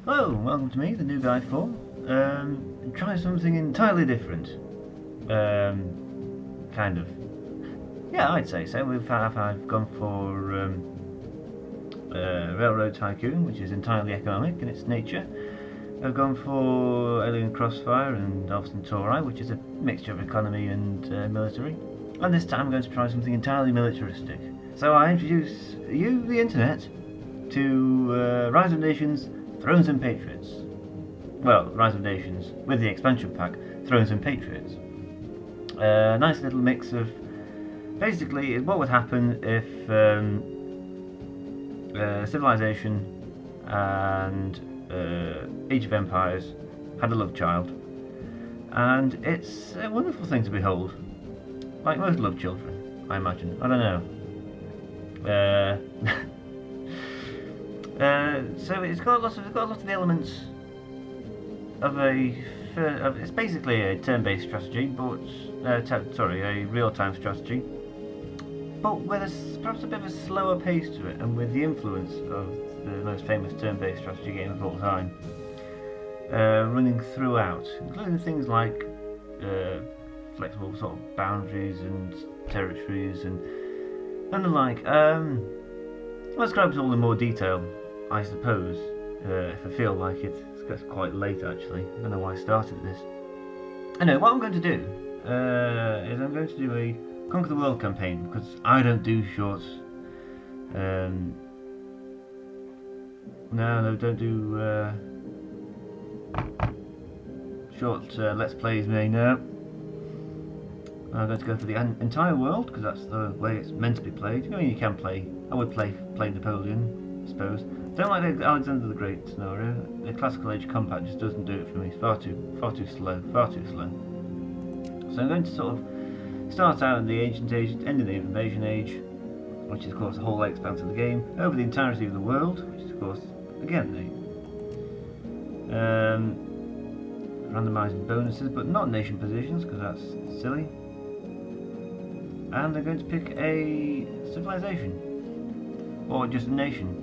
Hello, welcome to me, the new guy 4. Try something entirely different. Kind of. Yeah, I'd say so. I've gone for Railroad Tycoon, which is entirely economic in its nature. I've gone for Alien Crossfire and Alpha Centauri, which is a mixture of economy and military. And this time I'm going to try something entirely militaristic. So I introduce you, the internet, to Rise of Nations, Thrones and Patriots. Well, Rise of Nations with the expansion pack, Thrones and Patriots. Nice little mix of basically what would happen if Civilization and Age of Empires had a love child, and it's a wonderful thing to behold. Like most love children, I imagine. I don't know. So it's got lots of the elements of it's basically a turn-based strategy, but a real-time strategy, but with perhaps a bit of a slower pace to it, and with the influence of the most famous turn-based strategy game of all time running throughout, including things like flexible sort of boundaries and territories and the like. I'll describe it all in more detail, I suppose, if I feel like it. It's quite late actually. I don't know why I started this. Anyway, what I'm going to do is I'm going to do a Conquer the World campaign, because I don't do shorts. No, don't do short Let's Plays, me, no. I'm going to go for the entire world, because that's the way it's meant to be played. I mean, you can play. I would play Napoleon, I suppose. Don't like the Alexander the Great scenario. The classical age combat just doesn't do it for me. It's far too slow. So I'm going to sort of start out in the Ancient Age, end in the Information Age, which is of course the whole expanse of the game, over the entirety of the world, which is of course again the randomising bonuses, but not nation positions, because that's silly. And I'm going to pick a civilization, or just a nation.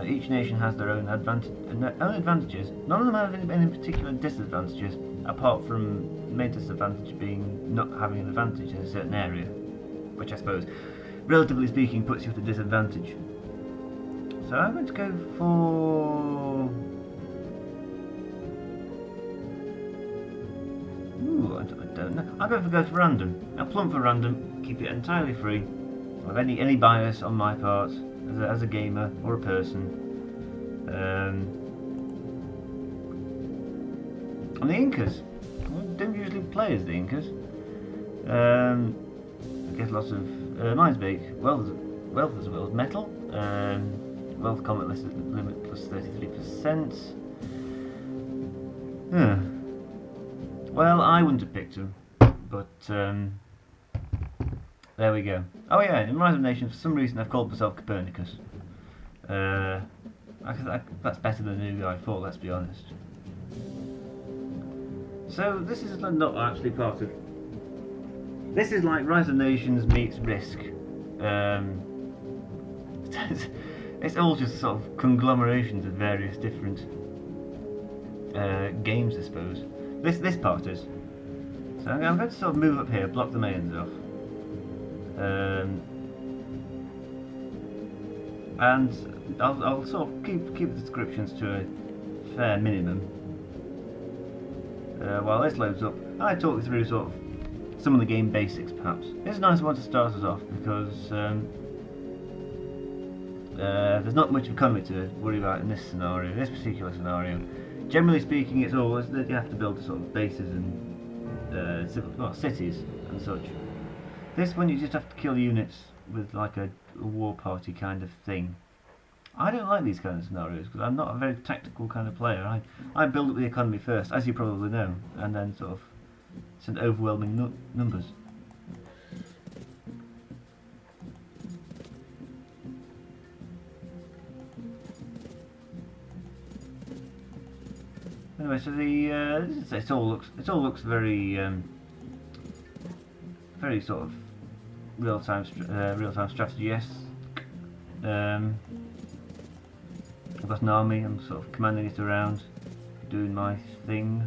Each nation has their own advantages. None of them have any particular disadvantages, apart from the main disadvantage being not having an advantage in a certain area, which I suppose, relatively speaking, puts you at a disadvantage. So I'm going to go for... Ooh, I don't know. I'm going to go for random. I'll plumb for random, keep it entirely free, with any bias on my part, as a gamer or a person. And the Incas. I don't usually play as the Incas. I get lots of mines big. Wealth as well as metal. Wealth combat limit plus 33%. Well, I wouldn't have picked them, but there we go. Oh yeah, in Rise of Nations, for some reason I've called myself Copernicus. That's better than the new guy 4, let's be honest. So this is not actually part of... This is like Rise of Nations meets Risk. It's all just sort of conglomerations of various different games, I suppose. This part is. So I'm going to sort of move up here, block the mains off. And I'll sort of keep the descriptions to a fair minimum while this loads up. I talk you through sort of some of the game basics, perhaps. It's a nice one to start us off, because there's not much economy to worry about in this scenario, this particular scenario. Generally speaking, it's always that you have to build sort of bases and cities and such. This one you just have to kill units with like a war party kind of thing. I don't like these kind of scenarios because I'm not a very tactical kind of player. I build up the economy first, as you probably know, and then sort of send overwhelming numbers. Anyway, so it all looks very very sort of real-time strategy-esque. I've got an army, I'm sort of commanding it around, doing my thing.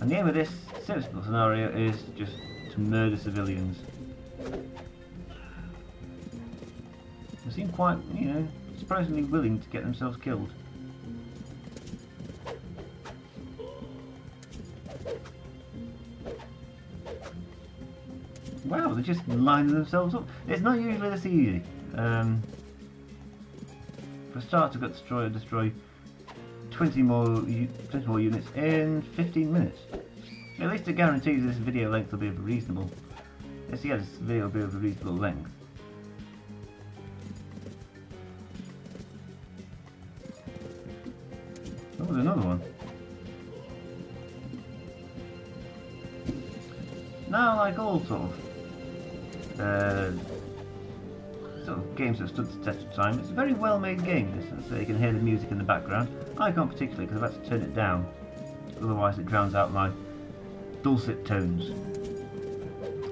And the aim of this simple scenario is just to murder civilians. They seem quite, you know, surprisingly willing to get themselves killed. Wow, they're just lining themselves up. It's not usually this easy. For a start, I've got to destroy 20 more units in 15 minutes. At least it guarantees this video length will be reasonable. Yes, yeah, this video will be of a reasonable length. Oh, there's another one. Now, like all sort of games that stood the test of time, it's a very well made game, this, so you can hear the music in the background. I can't particularly because I've had to turn it down, otherwise it drowns out my dulcet tones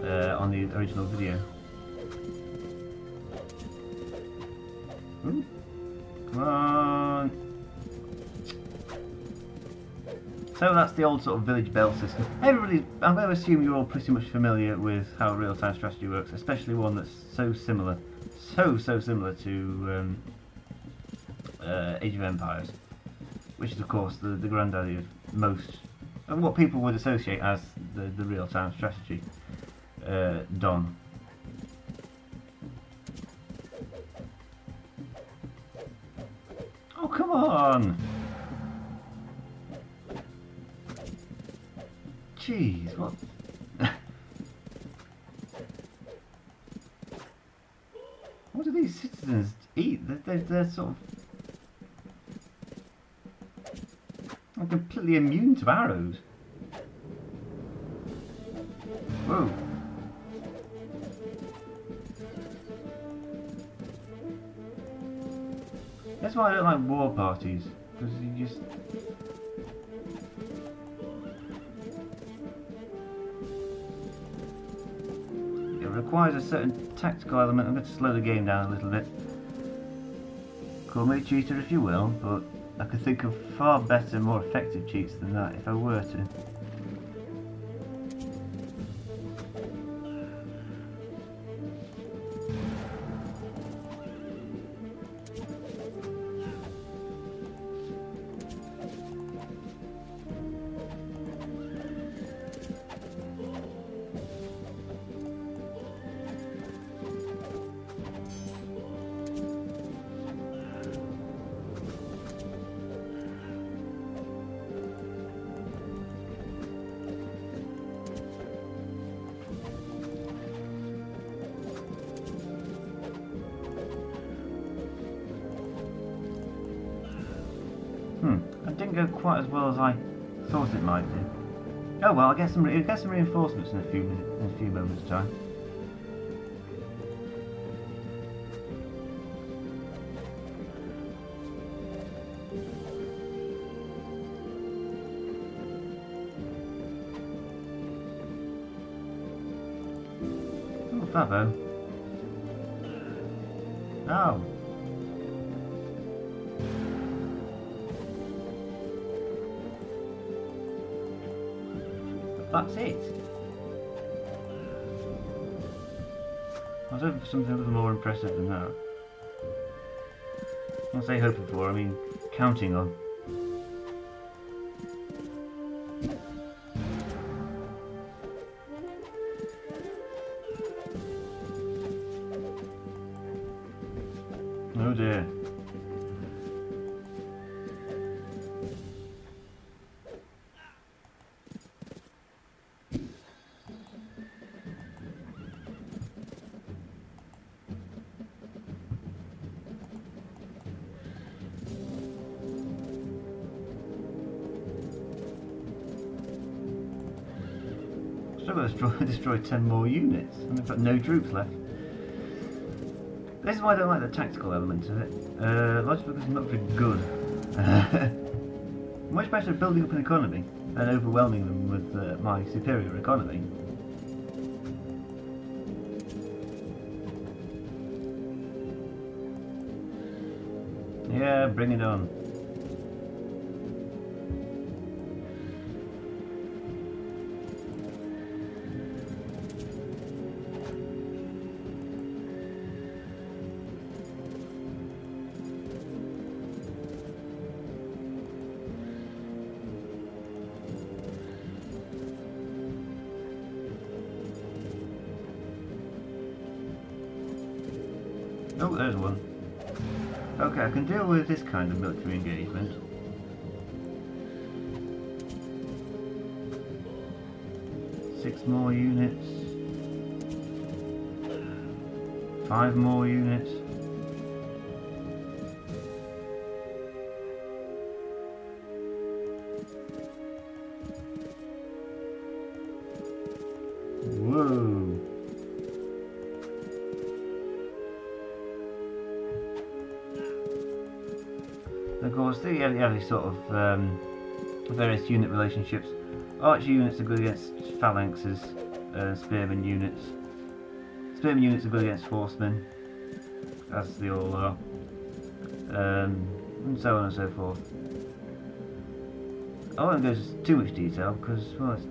on the original video. Ooh. Come on! So that's the old sort of village bell system. Everybody, I'm going to assume you're all pretty much familiar with how real-time strategy works, especially one that's so similar to Age of Empires, which is of course the granddaddy of most of what people would associate as the real-time strategy DON. Oh, come on! Jeez, what? What do these citizens eat? They're sort of... I'm completely immune to arrows. Whoa. That's why I don't like war parties, because you just... It requires a certain tactical element. I'm going to slow the game down a little bit. Call me a cheater if you will, but I could think of far better, more effective cheats than that if I were to. It didn't go quite as well as I thought it might do. Oh well, I'll get some reinforcements in a few moments' time. Oh, Fabo. Oh. That's it. I was hoping for something a little more impressive than that. When I say hoping for, I mean counting on. Oh dear. Still got to destroy 10 more units. I mean, I've got no troops left. This is why I don't like the tactical element of it. Largely because it's not very good. Much better at building up an economy and overwhelming them with my superior economy. Yeah, bring it on. Oh, there's one. Okay, I can deal with this kind of military engagement. Six more units. 5 more units. Whoa. Of course, they have these sort of various unit relationships. Archer units are good against phalanxes, spearman units. Spearman units are good against horsemen, as they all are, and so on and so forth. I won't go into too much detail because, well, it's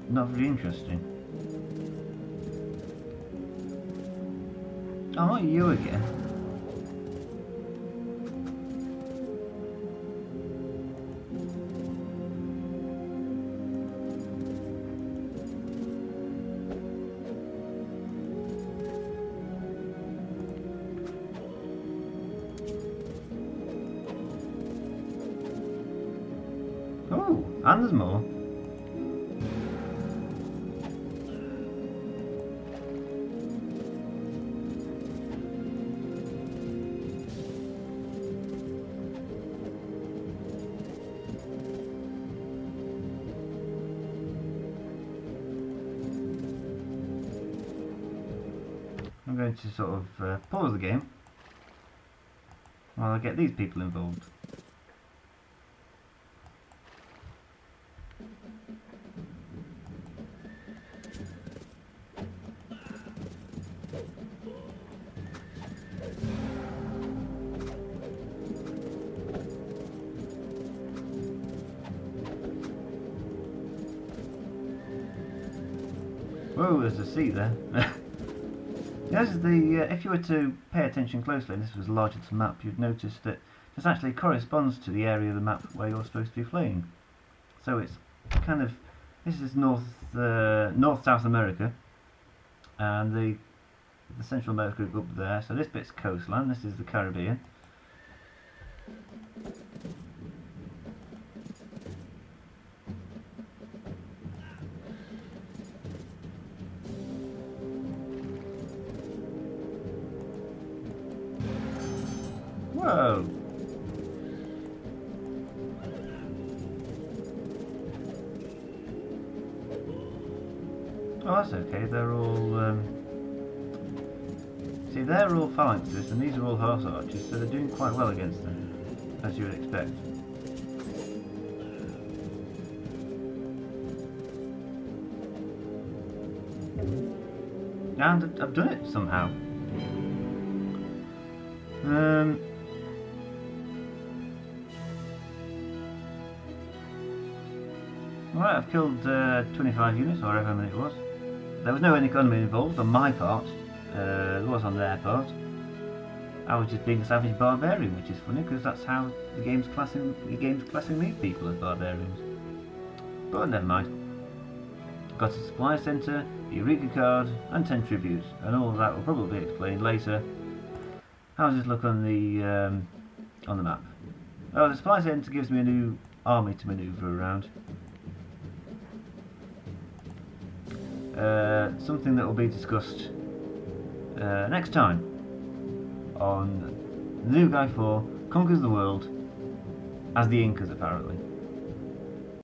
not very interesting. Oh, not you again. Oh, and there's more. I'm going to sort of pause the game while I get these people involved. Whoa, there's a sea there. This is the, if you were to pay attention closely, and this was a larger map, you'd notice that this actually corresponds to the area of the map where you're supposed to be fleeing. So it's kind of, this is North-South America, and the Central America up there, so this bit's coastline, this is the Caribbean. Whoa! Oh, that's okay, they're all, see, they're all phalanxes, and these are all horse archers, so they're doing quite well against them, as you would expect. And I've done it somehow. Right, I've killed 25 units, or however many it was. There was no economy involved on my part. There was on their part. I was just being a savage barbarian, which is funny because that's how the game's classing these people as barbarians. But never mind. Got a supply centre, a Eureka card, and 10 tributes, and all of that will probably be explained later. How does this look on the map? Oh, the supply centre gives me a new army to manoeuvre around. Something that will be discussed next time on The New Guy 4 Conquers the World as the Incas, apparently.